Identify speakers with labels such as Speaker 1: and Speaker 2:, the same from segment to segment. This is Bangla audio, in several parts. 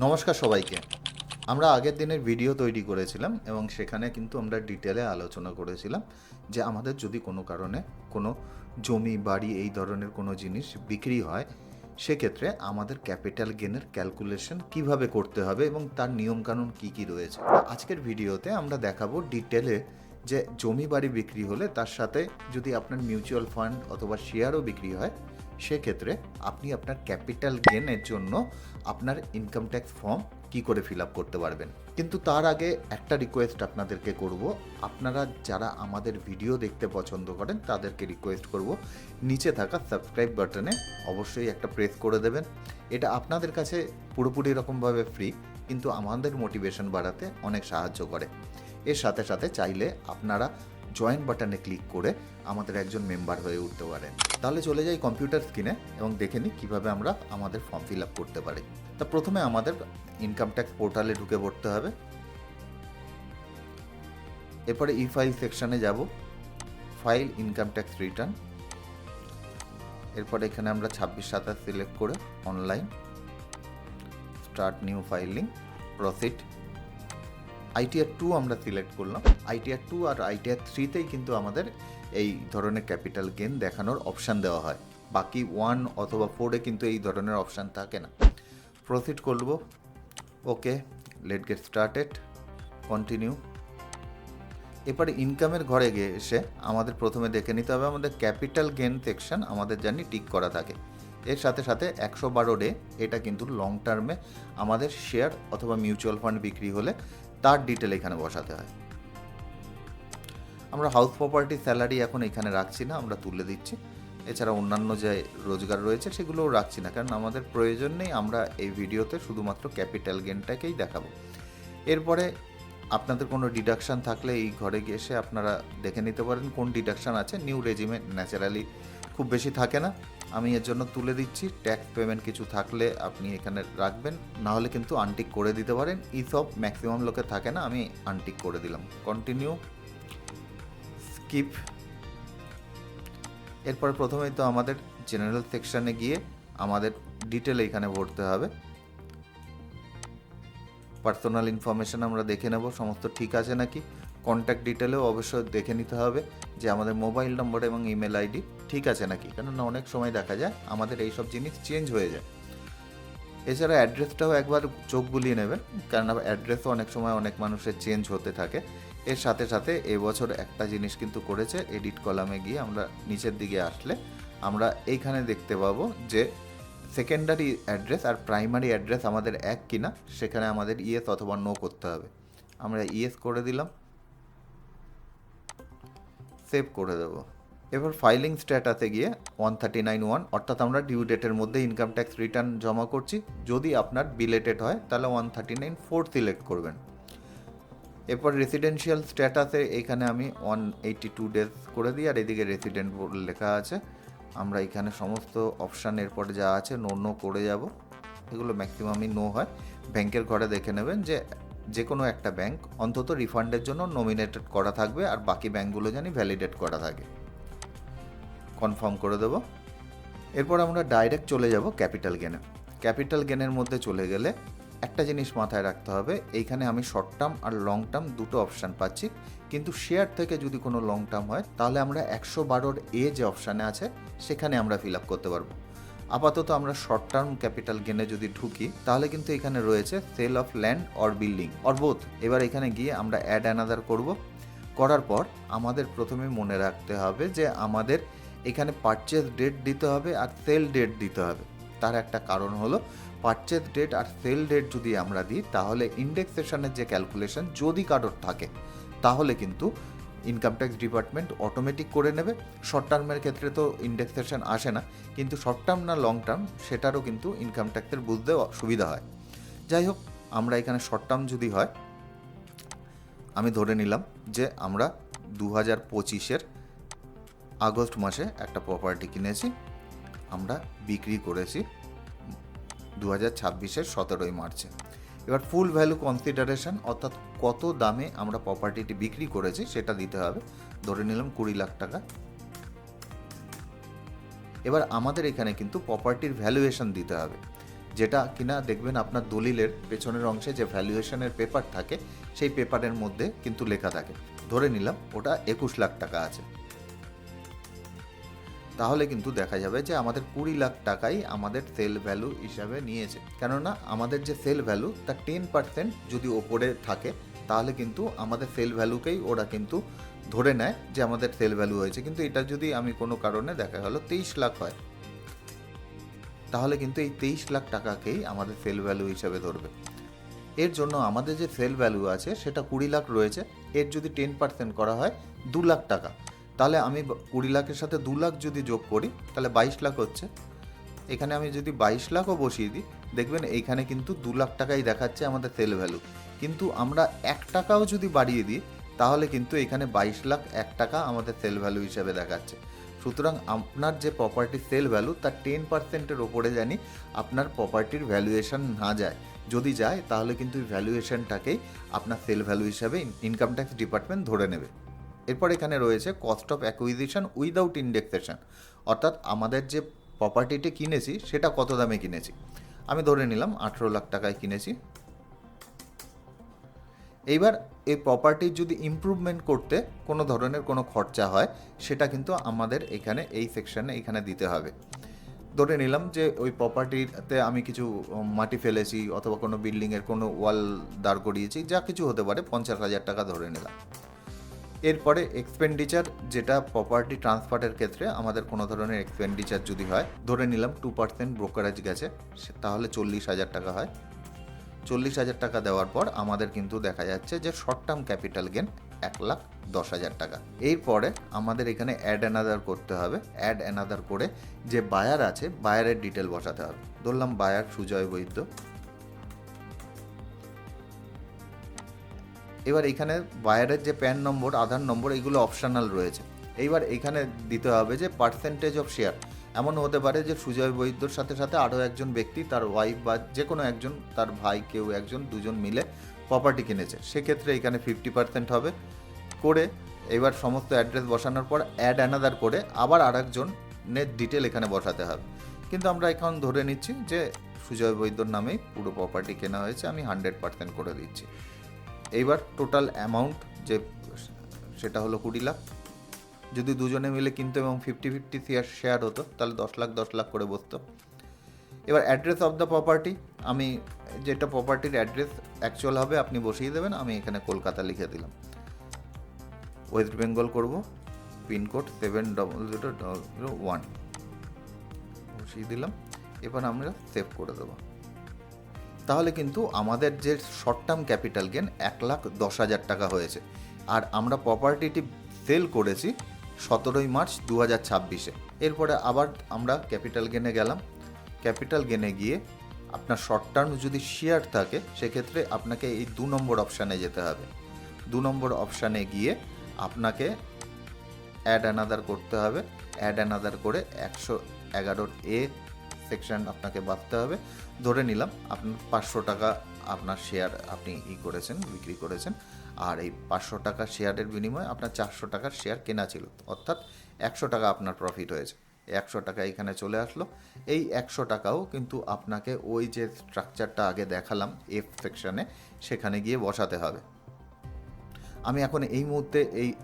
Speaker 1: নমস্কার সবাইকে। আমরা আগের দিনের ভিডিও তৈরি করেছিলাম এবং সেখানে কিন্তু আমরা ডিটেলে আলোচনা করেছিলাম যে আমাদের যদি কোনো কারণে কোনো জমি বাড়ি এই ধরনের কোনো জিনিস বিক্রি হয়, সেক্ষেত্রে আমাদের ক্যাপিটাল গেনের ক্যালকুলেশন কিভাবে করতে হবে এবং তার নিয়মকানুন কী কী রয়েছে। আজকের ভিডিওতে আমরা দেখাবো ডিটেলে যে জমি বাড়ি বিক্রি হলে তার সাথে যদি আপনার মিউচুয়াল ফান্ড অথবা শেয়ারও বিক্রি হয়, সেক্ষেত্রে আপনি আপনার ক্যাপিটাল গেনের জন্য আপনার ইনকাম ট্যাক্স ফর্ম কী করে ফিল আপ করতে পারবেন। কিন্তু তার আগে একটা রিকোয়েস্ট আপনাদেরকে করব, আপনারা যারা আমাদের ভিডিও দেখতে পছন্দ করেন তাদেরকে রিকোয়েস্ট করব, নিচে থাকা সাবস্ক্রাইব বাটনে অবশ্যই একটা প্রেস করে দেবেন। এটা আপনাদের কাছে পুরোপুরি রকমভাবে ফ্রি, কিন্তু আমাদের মোটিভেশন বাড়াতে অনেক সাহায্য করে। এর সাথে সাথে চাইলে আপনারা জয়েন বাটনে ক্লিক করে আমাদের একজন মেম্বার হয়ে উঠতে পারেন। তাহলে চলে যাই কম্পিউটার স্ক্রিনে এবং দেখে নিই কীভাবে আমরা আমাদের ফর্ম ফিল আপ করতে পারি। তা প্রথমে আমাদের ইনকাম ট্যাক্স পোর্টালে ঢুকে পড়তে হবে। এরপরে ই ফাইল সেকশানে যাব, ফাইল ইনকাম ট্যাক্স রিটার্ন। এরপরে এখানে আমরা 26/27 সিলেক্ট করে online, start new filing, proceed. ITR 2 আমরা সিলেক্ট করলাম। ITR 2 আর ITR 3তেই কিন্তু আমাদের এই ধরনের ক্যাপিটাল গেন দেখানোর অপশান দেওয়া হয়, বাকি 1 অথবা 4-এ কিন্তু এই ধরনের অপশান থাকে না। প্রসিড করব, ওকে, লেট গেট স্টার্টেড, কন্টিনিউ। এরপরে ইনকামের ঘরে গিয়ে এসে আমাদের প্রথমে দেখে নিতে হবে আমাদের ক্যাপিটাল গেন সেকশন আমাদের জানি টিক করা থাকে। এর সাথে সাথে 112 ডে, এটা কিন্তু লং টার্মে আমাদের শেয়ার অথবা মিউচুয়াল ফান্ড বিক্রি হলে তার ডিটেল এখানে বসাতে হয়। আমরা হাউস প্রপার্টি স্যালারি এখন এখানে রাখছি না, আমরা তুলে দিচ্ছি। এছাড়া অন্যান্য যে রোজগার রয়েছে সেগুলোও রাখছি না, কারণ আমাদের প্রয়োজন নেই। আমরা এই ভিডিওতে শুধুমাত্র ক্যাপিটাল গেনটাকেই দেখাবো। এরপরে আপনাদের কোনো ডিডাকশান থাকলে এই ঘরে গিয়ে এসে আপনারা দেখে নিতে পারেন কোন ডিডাকশান আছে। নিউ রেজিমে ন্যাচারালি খুব বেশি থাকে না, আমি এর জন্য তুলে দিচ্ছি। ট্যাক্স পেমেন্ট কিছু থাকলে আপনি এখানে রাখবেন, না হলে কিন্তু আনটিক করে দিতে পারেন। সব ম্যাক্সিমাম লোকে থাকে না, আমি আনটিক করে দিলাম। Continue, skip. এরপর প্রথমেই তো আমাদের জেনারেল সেকশানে গিয়ে আমাদের ডিটেল এখানে ভরতে হবে। পার্সোনাল ইনফরমেশান আমরা দেখে নেব সমস্ত ঠিক আছে নাকি। কন্ট্যাক্ট ডিটেলেও অবশ্যই দেখে নিতে হবে যে আমাদের মোবাইল নম্বর এবং ইমেল আইডি ঠিক আছে নাকি, কেননা অনেক সময় দেখা যায় আমাদের এই সব জিনিস চেঞ্জ হয়ে যায়। এছাড়া অ্যাড্রেসটাও একবার চোখ বুলিয়ে নেবেন, কেননা অ্যাড্রেসও অনেক সময় অনেক মানুষের চেঞ্জ হতে থাকে। এর সাথে সাথে এবছর একটা জিনিস কিন্তু করেছে, এডিট কলামে গিয়ে আমরা নিচের দিকে আসলে আমরা এইখানে দেখতে পাবো যে সেকেন্ডারি অ্যাড্রেস আর প্রাইমারি অ্যাড্রেস আমাদের এক কিনা, সেখানে আমাদের ইয়েস অথবা নো করতে হবে। আমরা ইয়েস করে দিলাম, সেভ করে দেব। এবার ফাইলিং স্ট্যাটাসে গিয়ে 139(1), অর্থাৎ আমরা ডিউ ডেটের মধ্যে ইনকাম ট্যাক্স রিটার্ন জমা করছি। যদি আপনার বিলেটেড হয় তাহলে 139(4) সিলেক্ট করবেন। এরপর রেসিডেন্সিয়াল স্ট্যাটাসে এখানে আমি 182 ডেজ করে দিই, আর এদিকে রেসিডেন্ট লেখা আছে। আমরা এখানে সমস্ত অপশান এরপরে যা আছে নো করে যাব। এগুলো ম্যাক্সিমামই নো হয়। ব্যাংকের ঘরে দেখে নেবেন যে কোনো একটা ব্যাংক অন্তত রিফান্ডের জন্য নমিনেটেড করা থাকবে, আর বাকি ব্যাংকগুলো জানি ভ্যালিডেট করা থাকে। কনফার্ম করে দেব। এরপর আমরা ডাইরেক্ট চলে যাব ক্যাপিটাল গেনে। ক্যাপিটাল গেনের মধ্যে চলে গেলে একটা জিনিস মাথায় রাখতে হবে, এইখানে আমি শর্ট টার্ম আর লং টার্ম দুটো অপশান পাচ্ছি, কিন্তু শেয়ার থেকে যদি কোনো লং টার্ম হয় তাহলে আমরা 112 যে অপশানে আছে সেখানে আমরা ফিল আপ করতে পারবো। আপাতত আমরা শর্ট টার্ম ক্যাপিটাল গেনে যদি ঢুকি তাহলে কিন্তু এখানে রয়েছে sale of land or building or both. এবার এখানে গিয়ে আমরা অ্যাড অ্যানাদার করব। করার পর আমাদের প্রথমে মনে রাখতে হবে যে আমাদের এখানে পারচেজ ডেট দিতে হবে আর সেল ডেট দিতে হবে। তার একটা কারণ হলো, পারচেজ ডেট আর সেল ডেট যদি আমরা দিই তাহলে ইন্ডেক্সেশনের যে ক্যালকুলেশন যদি কারোর থাকে তাহলে কিন্তু ইনকাম ট্যাক্স ডিপার্টমেন্ট অটোমেটিক করে নেবে। শর্ট টার্মের ক্ষেত্রে তো ইন্ডেক্সেশন আসে না, কিন্তু শর্ট টার্ম না লং টার্ম সেটারও কিন্তু ইনকাম ট্যাক্সের বুঝতে সুবিধা হয়। যাই হোক, আমরা এখানে শর্ট টার্ম যদি হয়, আমি ধরে নিলাম যে আমরা 2025-এর আগস্ট মাসে একটা প্রপার্টি কিনেছি, আমরা বিক্রি করেছি 2026-এর 17 মার্চে। এবার ফুল ভ্যালু কনসিডারেশন, অর্থাৎ কত দামে আমরা প্রপার্টিটি বিক্রি করেছি সেটা দিতে হবে। ধরে নিলাম 20 লাখ টাকা। এবার আমাদের এখানে কিন্তু প্রপার্টির ভ্যালুয়েশন দিতে হবে, যেটা কিনা দেখবেন আপনার দলিলের পেছনের অংশে যে ভ্যালুয়েশনের পেপার থাকে সেই পেপারের মধ্যে কিন্তু লেখা থাকে। ধরে নিলাম ওটা 21 লাখ টাকা আছে, তাহলে কিন্তু দেখা যাবে যে আমাদের 20 লাখ টাকাই আমাদের সেল ভ্যালু হিসাবে নিয়েছে। কেননা আমাদের যে সেল ভ্যালু তার 10% যদি ওপরে থাকে তাহলে কিন্তু আমাদের সেল ভ্যালুকেই ওরা কিন্তু ধরে নেয় যে আমাদের সেল ভ্যালু হয়েছে। কিন্তু এটা যদি আমি কোনো কারণে দেখা গেল 23 লাখ হয়, তাহলে কিন্তু এই 23 লাখ টাকাকেই আমাদের সেল ভ্যালু হিসাবে ধরবে। এর জন্য আমাদের যে সেল ভ্যালু আছে সেটা 20 লাখ রয়েছে, এর যদি 10% করা হয় 2 লাখ টাকা, তাহলে আমি 20 লাখের সাথে 2 লাখ যদি যোগ করি তাহলে 22 লাখ হচ্ছে। এখানে আমি যদি 22 লাখও বসিয়ে দিই, দেখবেন এইখানে কিন্তু 2 লাখ টাকাই দেখাচ্ছে আমাদের সেল ভ্যালু। কিন্তু আমরা 1 টাকাও যদি বাড়িয়ে দিই তাহলে কিন্তু এখানে 22 লাখ 1 টাকা আমাদের সেল ভ্যালু হিসেবে দেখাচ্ছে। সুতরাং আপনার যে প্রপার্টির সেল ভ্যালু তার 10%-এর ওপরে জানি আপনার প্রপার্টির ভ্যালুয়েশন না যায়। যদি যায় তাহলে কিন্তু ভ্যালুয়েশনটাকেই আপনার সেল ভ্যালু হিসাবে ইনকাম ট্যাক্স ডিপার্টমেন্ট ধরে নেবে। এরপর এখানে রয়েছে কস্ট অফ অ্যাকুইজিশন উইদাউট ইন্ডেক্সেশন, অর্থাৎ আমাদের যে প্রপার্টিটি কিনেছি সেটা কত দামে কিনেছি। আমি ধরে নিলাম 18 লাখ টাকায় কিনেছি। এইবার এই প্রপার্টির যদি ইমপ্রুভমেন্ট করতে কোনো ধরনের কোনো খরচা হয় সেটা কিন্তু আমাদের এখানে এই সেকশানে এখানে দিতে হবে। ধরে নিলাম যে ওই প্রপার্টিতে আমি কিছু মাটি ফেলেছি অথবা কোনো বিল্ডিংয়ের কোনো ওয়াল দাঁড় করিয়েছি, যা কিছু হতে পারে, 50,000 টাকা ধরে নিলাম। এরপরে এক্সপেন্ডিচার, যেটা প্রপার্টি ট্রান্সফারের ক্ষেত্রে আমাদের কোনো ধরনের এক্সপেন্ডিচার যদি হয়, ধরে নিলাম 2% ব্রোকারেজ গেছে, তাহলে 40,000 টাকা হয়। 40,000 টাকা দেওয়ার পর আমাদের কিন্তু দেখা যাচ্ছে যে শর্ট টার্ম ক্যাপিটাল গেন 1,10,000 টাকা। এরপরে আমাদের এখানে অ্যাড অ্যানাদার করতে হবে। অ্যাড অ্যানাদার করে যে বায়ার আছে বায়ারের ডিটেল বসাতে হবে। ধরলাম বায়ার সুজয় বৈদ্য। এবার এখানে বায়ারের যে প্যান নম্বর, আধার নম্বর, এগুলো অপশনাল রয়েছে। এইবার এখানে দিতে হবে যে পার্সেন্টেজ অফ শেয়ার। এমন হতে পারে যে সুজয় বৈদ্যর সাথে সাথে আরও একজন ব্যক্তি, তার ওয়াইফ বা যে কোনো একজন, তার ভাই, কেউ একজন, দুজন মিলে প্রপার্টি কিনেছে, সেক্ষেত্রে এখানে 50% হবে করে। এবার সমস্ত অ্যাড্রেস বসানোর পর অ্যাড অ্যানাদার করে আবার আরেকজনের ডিটেল এখানে বসাতে হবে। কিন্তু আমরা এখন ধরে নিচ্ছি যে সুজয় বৈদ্যর নামেই পুরো প্রপার্টি কেনা হয়েছে, আমি 100% করে দিচ্ছি। এইবার টোটাল অ্যামাউন্ট যে সেটা হলো 20 লাখ। যদি দুজনে মিলে কিনতো এবং 50-50 শেয়ার হতো তাহলে 10 লাখ 10 লাখ করে বসতো। এবার অ্যাড্রেস অফ দ্য প্রপার্টি, আমি যেটা প্রপার্টির অ্যাড্রেস অ্যাকচুয়াল হবে আপনি বসিয়ে দেবেন। আমি এখানে কলকাতা লিখে দিলাম, ওয়েস্ট বেঙ্গল করব, পিনকোড 7001 বসিয়ে দিলাম। এবার আমরা সেভ করে দেবো। তাহলে কিন্তু আমাদের যে শর্ট টার্ম ক্যাপিটাল গেন 1,10,000 টাকা হয়েছে। আর আমরা প্রপার্টিটি সেল করেছি 17 মার্চ 2026-এ। এরপরে আবার আমরা ক্যাপিটাল গেনে গেলাম। ক্যাপিটাল গেনে গিয়ে আপনার শর্ট টার্ম যদি শেয়ার থাকে সেক্ষেত্রে আপনাকে এই 2 নম্বর অপশানে যেতে হবে। 2 নম্বর অপশানে গিয়ে আপনাকে অ্যাড অ্যানাদার করতে হবে। অ্যাড অ্যানাদার করে 111A সেকশন আপনাকে বাঁধতে হবে। ধরে নিলাম আপনার 500 টাকা আপনার শেয়ার আপনি বিক্রি করেছেন, আর এই 500 টাকা শেয়ারের বিনিময়ে আপনার 400 টাকার শেয়ার কেনা ছিল, অর্থাৎ 100 টাকা আপনার প্রফিট হয়েছে। 100 টাকা এখানে চলে আসলো। এই 100 টাকাও কিন্তু আপনাকে ওই যে স্ট্রাকচারটা আগে দেখালাম এফ সেকশনে, সেখানে গিয়ে বসাতে হবে। আমি এখন এই মুহূর্তে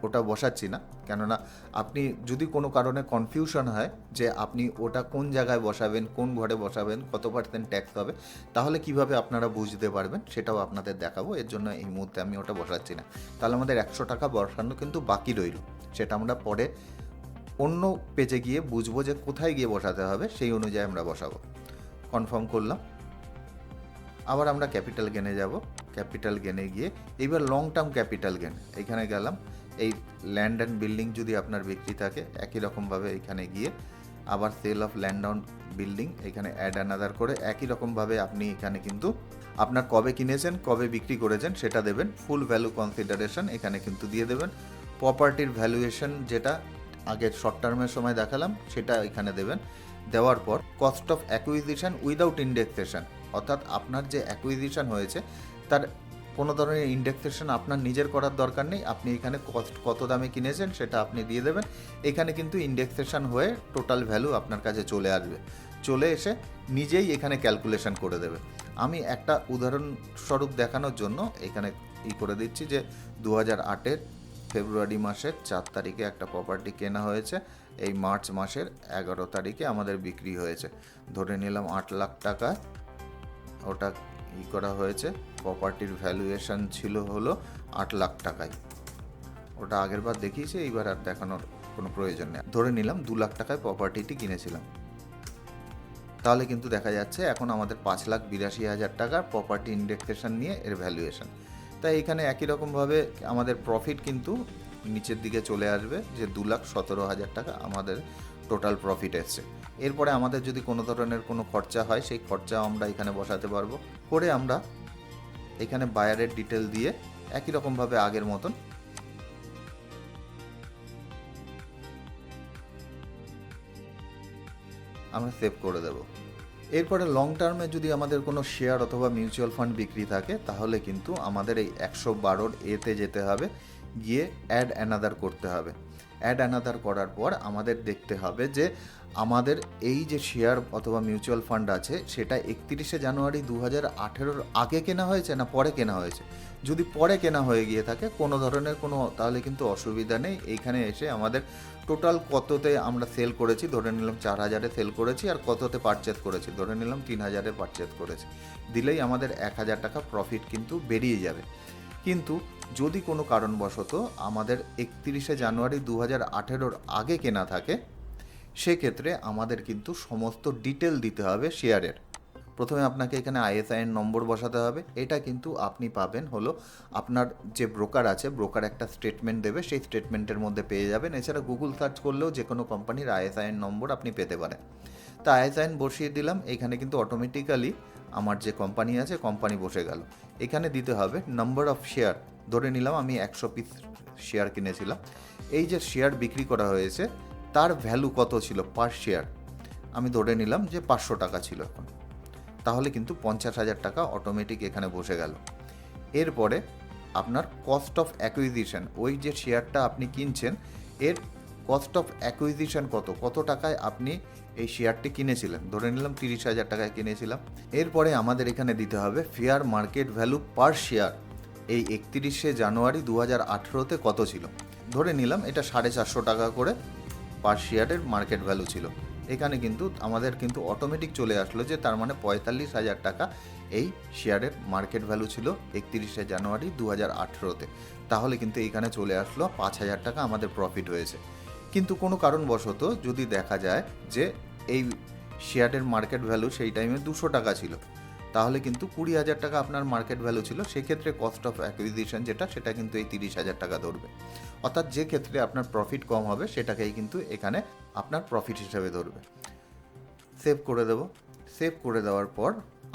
Speaker 1: ওটা বসাচ্ছি না, কেননা আপনি যদি কোনো কারণে কনফিউশন হয় যে আপনি ওটা কোন জায়গায় বসাবেন, কোন ঘরে বসাবেন, কত % ট্যাক্স হবে, তাহলে কিভাবে আপনারা বুঝতে পারবেন সেটাও আপনাদের দেখাবো। এর জন্য এই মুহূর্তে আমি ওটা বসাচ্ছি না। তাহলে আমাদের 100 টাকা বসানো কিন্তু বাকি রইল, সেটা আমরা পরে অন্য পেজে গিয়ে বুঝবো যে কোথায় গিয়ে বসাতে হবে, সেই অনুযায়ী আমরা বসাবো। কনফার্ম করলাম। আবার আমরা ক্যাপিটাল গেনে যাব। ক্যাপিটাল গেনে গিয়ে এইবার লং টার্ম ক্যাপিটাল গেন এখানে গেলাম। এই ল্যান্ড অ্যান্ড বিল্ডিং যদি আপনার বিক্রি থাকে একই রকমভাবে এখানে গিয়ে আবার sale of land on building এখানে অ্যাড অ্যানাদার করে একই রকমভাবে আপনি এখানে কিন্তু আপনার কবে কিনেছেন, কবে বিক্রি করেছেন সেটা দেবেন। ফুল ভ্যালু কনসিডারেশন এখানে কিন্তু দিয়ে দেবেন। প্রপার্টির ভ্যালুয়েশন যেটা আগের শর্ট টার্মের সময় দেখালাম সেটা এখানে দেবেন। দেওয়ার পর কস্ট অফ অ্যাকুইজিশন উইদাউট ইন্ডেক্সেশন, অর্থাৎ আপনার যে অ্যাকুইজিশন হয়েছে তার কোনো ধরনের ইন্ডেক্সেশন আপনার নিজের করার দরকার নেই। আপনি এখানে কত দামে কিনেছেন সেটা আপনি দিয়ে দেবেন। এখানে কিন্তু ইন্ডেক্সেশন হয়ে টোটাল ভ্যালু আপনার কাছে চলে আসবে। চলে এসে নিজেই এখানে ক্যালকুলেশন করে দেবে। আমি একটা উদাহরণস্বরূপ দেখানোর জন্য এখানে করে দিচ্ছি যে 2008-এর ফেব্রুয়ারি মাসের 4 তারিখে একটা প্রপার্টি কেনা হয়েছে, এই মার্চ মাসের 11 তারিখে আমাদের বিক্রি হয়েছে। ধরে নিলাম 8 লাখ টাকা ওটা করা হয়েছে, প্রপার্টির ভ্যালুয়েশন ছিল হলো 8 লাখ টাকায়। ওটা আগের বার দেখিয়েছি, এইবার আর দেখানোর কোনো প্রয়োজন নেই। ধরে নিলাম 2 লাখ টাকায় প্রপার্টিটি কিনেছিলাম, তাহলে কিন্তু দেখা যাচ্ছে এখন আমাদের 5,82,000 টাকার প্রপার্টি ইন্ডেক্সেশন নিয়ে এর ভ্যালুয়েশন। তাই এখানে একই রকমভাবে আমাদের প্রফিট কিন্তু নিচের দিকে চলে আসবে যে 2,17,000 টাকা আমাদের টোটাল প্রফিট এসছে। এরপরে আমাদের যদি কোনো ধরনের কোনো খরচা হয় সেই খরচা আমরা এখানে বসাতে পারবো। করে আমরা এখানে বায়ারের ডিটেল দিয়ে একই রকমভাবে আগের মতন আমরা সেভ করে দেব। এরপরে লং টার্মে যদি আমাদের কোনো শেয়ার অথবা মিউচুয়াল ফান্ড বিক্রি থাকে তাহলে কিন্তু আমাদের এই 112 এতে যেতে হবে, গিয়ে অ্যাড অ্যানাদার করতে হবে। অ্যাড অ্যানাদার করার পর আমাদের দেখতে হবে যে আমাদের এই যে শেয়ার অথবা মিউচুয়াল ফান্ড আছে সেটা 31শে জানুয়ারি 2018-র আগে কেনা হয়েছে না পরে কেনা হয়েছে। যদি পরে কেনা হয়ে গিয়ে থাকে কোনো ধরনের কোনো তাহলে কিন্তু অসুবিধা নেই। এইখানে এসে আমাদের টোটাল কততে আমরা সেল করেছি, ধরে নিলাম 4,000-এ সেল করেছি, আর কততে পারচেজ করেছি, ধরে নিলাম 3,000-এ পারচেজ করেছি, দিলেই আমাদের 1,000 টাকা প্রফিট কিন্তু বেরিয়ে যাবে। কিন্তু যদি কোনো কারণবশত আমাদের 31শে জানুয়ারি 2018-র আগে কেনা থাকে সেক্ষেত্রে আমাদের কিন্তু সমস্ত ডিটেল দিতে হবে শেয়ারের। প্রথমে আপনাকে এখানে ISIN নম্বর বসাতে হবে। এটা কিন্তু আপনি পাবেন হলো আপনার যে ব্রোকার আছে, ব্রোকার একটা স্টেটমেন্ট দেবে, সেই স্টেটমেন্টের মধ্যে পেয়ে যাবেন। এছাড়া গুগল সার্চ করলেও যে কোনো কোম্পানির ISIN নম্বর আপনি পেতে পারেন। তা ISIN বসিয়ে দিলাম, এখানে কিন্তু অটোমেটিক্যালি আমার যে কোম্পানি আছে কোম্পানি বসে গেল। এখানে দিতে হবে নাম্বার অফ শেয়ার, ধরে নিলাম আমি 100 পিস শেয়ার কিনেছিলাম, এই যে শেয়ার বিক্রি করা হয়েছে তার ভ্যালু কত ছিল পার শেয়ার, আমি ধরে নিলাম যে 500 টাকা ছিল এখন, তাহলে কিন্তু 50,000 টাকা অটোমেটিক এখানে বসে গেল। এরপরে আপনার কস্ট অফ অ্যাকুইজিশন, ওই যে শেয়ারটা আপনি কিনছেন এর কস্ট অফ অ্যাকুইজিশন কত টাকায় আপনি এই শেয়ারটি কিনেছিলেন, ধরে নিলাম 30,000 টাকায় কিনেছিলাম। এরপরে আমাদের এখানে দিতে হবে ফেয়ার মার্কেট ভ্যালু পার শেয়ার, এই 31শে জানুয়ারি 2018-তে কত ছিল, ধরে নিলাম এটা 450 টাকা করে পার শেয়ারের মার্কেট ভ্যালু ছিল। এখানে কিন্তু আমাদের কিন্তু অটোমেটিক চলে আসলো যে তার মানে 45,000 টাকা এই শেয়ারের মার্কেট ভ্যালু ছিল 31শে জানুয়ারি 2018-তে। তাহলে কিন্তু এইখানে চলে আসলো 5,000 টাকা আমাদের প্রফিট হয়েছে। কিন্তু কোনো কারণবশত যদি দেখা যায় যে এই শেয়ারের মার্কেট ভ্যালু সেই টাইমে 200 টাকা ছিল, তাহলে কিন্তু 20,000 টাকা আপনার মার্কেট ভ্যালু ছিল, সেক্ষেত্রে কস্ট অফ অ্যাকুইজিশন সেটা কিন্তু এই 30,000 টাকা ধরবে। অর্থাৎ যে ক্ষেত্রে আপনার প্রফিট কম হবে সেটাকেই কিন্তু এখানে আপনার প্রফিট হিসেবে ধরবে। সেভ করে দেব। সেভ করে দেওয়ার পর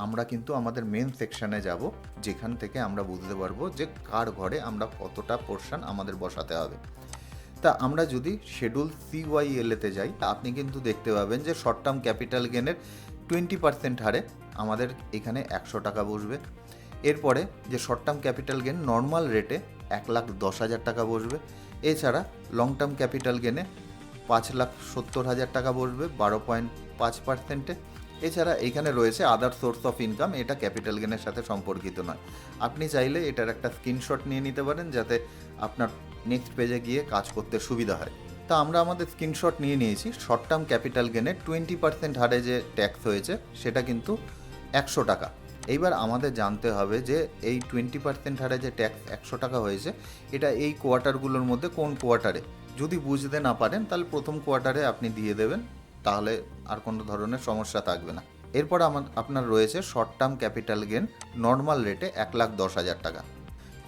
Speaker 1: আমরা কিন্তু আমাদের মেন সেকশানে যাব, যেখান থেকে আমরা বুঝতে পারবো যে কার ঘরে আমরা কতটা পোর্শন আমাদের বসাতে হবে। তা আমরা যদি শিডিউল CYL-তে যাই আপনি কিন্তু দেখতে পাবেন যে শর্ট টার্ম ক্যাপিটাল গেনের 20% হারে আমাদের এখানে 100 টাকা বসবে। এরপরে যে short term capital gain normal রেটে 1,10,000 টাকা বসবে। এছাড়া লং টার্ম ক্যাপিটাল গেনে 5,70,000 টাকা বসবে 12.5%-এ। এছাড়া এইখানে রয়েছে আদার সোর্স অফ ইনকাম, এটা ক্যাপিটাল গেনের সাথে সম্পর্কিত নয়। আপনি চাইলে এটার একটা স্ক্রিনশট নিয়ে নিতে পারেন যাতে আপনার নেক্সট পেজে গিয়ে কাজ করতে সুবিধা হয়। তা আমরা আমাদের স্ক্রিনশট নিয়ে নিয়েছি। শর্ট টার্ম ক্যাপিটাল গেনে 20% হারে যে ট্যাক্স হয়েছে সেটা কিন্তু 100 টাকা। এইবার আমাদের জানতে হবে যে এই 20% হারে যে ট্যাক্স 100 টাকা হয়েছে এটা এই কোয়ার্টারগুলোর মধ্যে কোন কোয়ার্টারে। যদি বুঝতে না পারেন তাহলে প্রথম কোয়ার্টারে আপনি দিয়ে দেবেন, তাহলে আর কোনো ধরনের সমস্যা থাকবে না। এরপর আপনার রয়েছে short term capital gain normal রেটে 1,10,000 টাকা।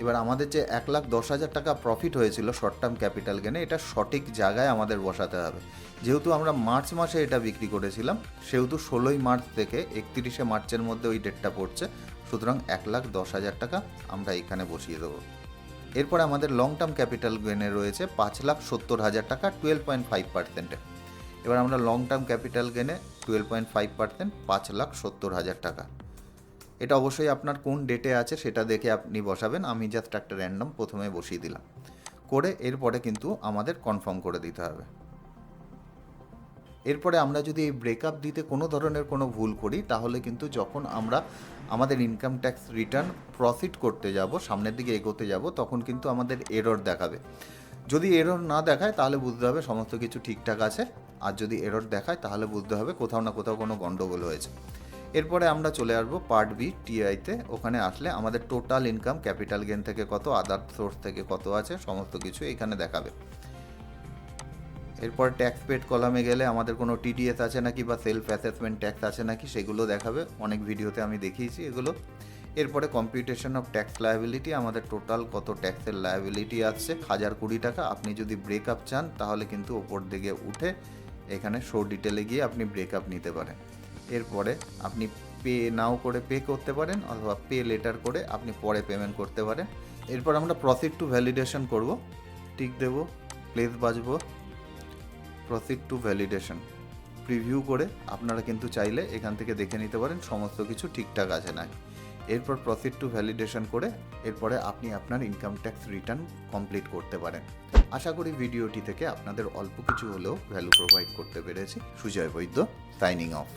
Speaker 1: এবার আমাদের যে 1,10,000 টাকা প্রফিট হয়েছিল শর্ট টার্ম ক্যাপিটাল গেনে, এটা সঠিক জায়গায় আমাদের বসাতে হবে। যেহেতু আমরা মার্চ মাসে এটা বিক্রি করেছিলাম সেহেতু 16ই মার্চ থেকে 31শে মার্চের মধ্যে ওই ডেটটা পড়ছে, সুতরাং 1,10,000 টাকা আমরা এখানে বসিয়ে দেবো। এরপর আমাদের লং টার্ম ক্যাপিটাল গেনে রয়েছে 5,70,000 টাকা 12.5%-এ। এবার আমরা লং টার্ম ক্যাপিটাল গেনে 12.5% 5,70,000 টাকা। এটা অবশ্যই আপনার কোন ডেটে আছে সেটা দেখে আপনি বসাবেন, আমি জাস্ট একটা র্যান্ডম প্রথমে বসিয়ে দিলাম। করে এরপরে কিন্তু আমাদের কনফার্ম করে দিতে হবে। এরপরে আমরা যদি এই ব্রেকআপ দিতে কোনো ধরনের কোনো ভুল করি, তাহলে কিন্তু যখন আমরা আমাদের ইনকাম ট্যাক্স রিটার্ন প্রসিড করতে যাব, সামনের দিকে এগোতে যাব, তখন কিন্তু আমাদের এরর দেখাবে। যদি এরর না দেখায় তাহলে বুঝতে হবে সমস্ত কিছু ঠিকঠাক আছে, আর যদি এরর দেখায় তাহলে বুঝতে হবে কোথাও না কোথাও কোনো গন্ডগোল হয়েছে। এরপরে আমরা চলে আসবো পার্ট বি টিআইতে। ওখানে আসলে আমাদের টোটাল ইনকাম, ক্যাপিটাল গেন থেকে কত, আদার সোর্স থেকে কত আছে, সমস্ত কিছু এখানে দেখাবে। এরপর ট্যাক্স পেড কলামে গেলে আমাদের কোনো টিডিএস আছে নাকি বা সেলফ অ্যাসেসমেন্ট ট্যাক্স আছে নাকি সেগুলো দেখাবে, অনেক ভিডিওতে আমি দেখিয়েছি এগুলো। এরপরে কম্পিউটেশন অফ ট্যাক্স লায়াবিলিটি, আমাদের টোটাল কত ট্যাক্সের লায়াবিলিটি আসছে, 1020 টাকা। আপনি যদি ব্রেকআপ চান তাহলে কিন্তু ওপর দিকে উঠে এখানে শো ডিটেলে গিয়ে আপনি ব্রেকআপ নিতে পারেন। এরপরে আপনি পে নাও করে পে করতে পারেন, অথবা পে লেটার করে আপনি পরে পেমেন্ট করতে পারেন। এরপর আমরা প্রসিড টু ভ্যালিডেশন করব, টিক দেব, প্লেস বাজবো, প্রসিড টু ভ্যালিডেশন প্রিভিউ করে আপনারা কিন্তু চাইলে এখান থেকে দেখে নিতে পারেন সমস্ত কিছু ঠিকঠাক আছে না। এরপর প্রসিড টু ভ্যালিডেশন করে এরপরে আপনি আপনার ইনকাম ট্যাক্স রিটার্ন কমপ্লিট করতে পারেন। আশা করি ভিডিওটি থেকে আপনাদের অল্প কিছু হলেও ভ্যালু প্রোভাইড করতে পেরেছি। সুজয় বৈদ্য, সাইনিং অফ।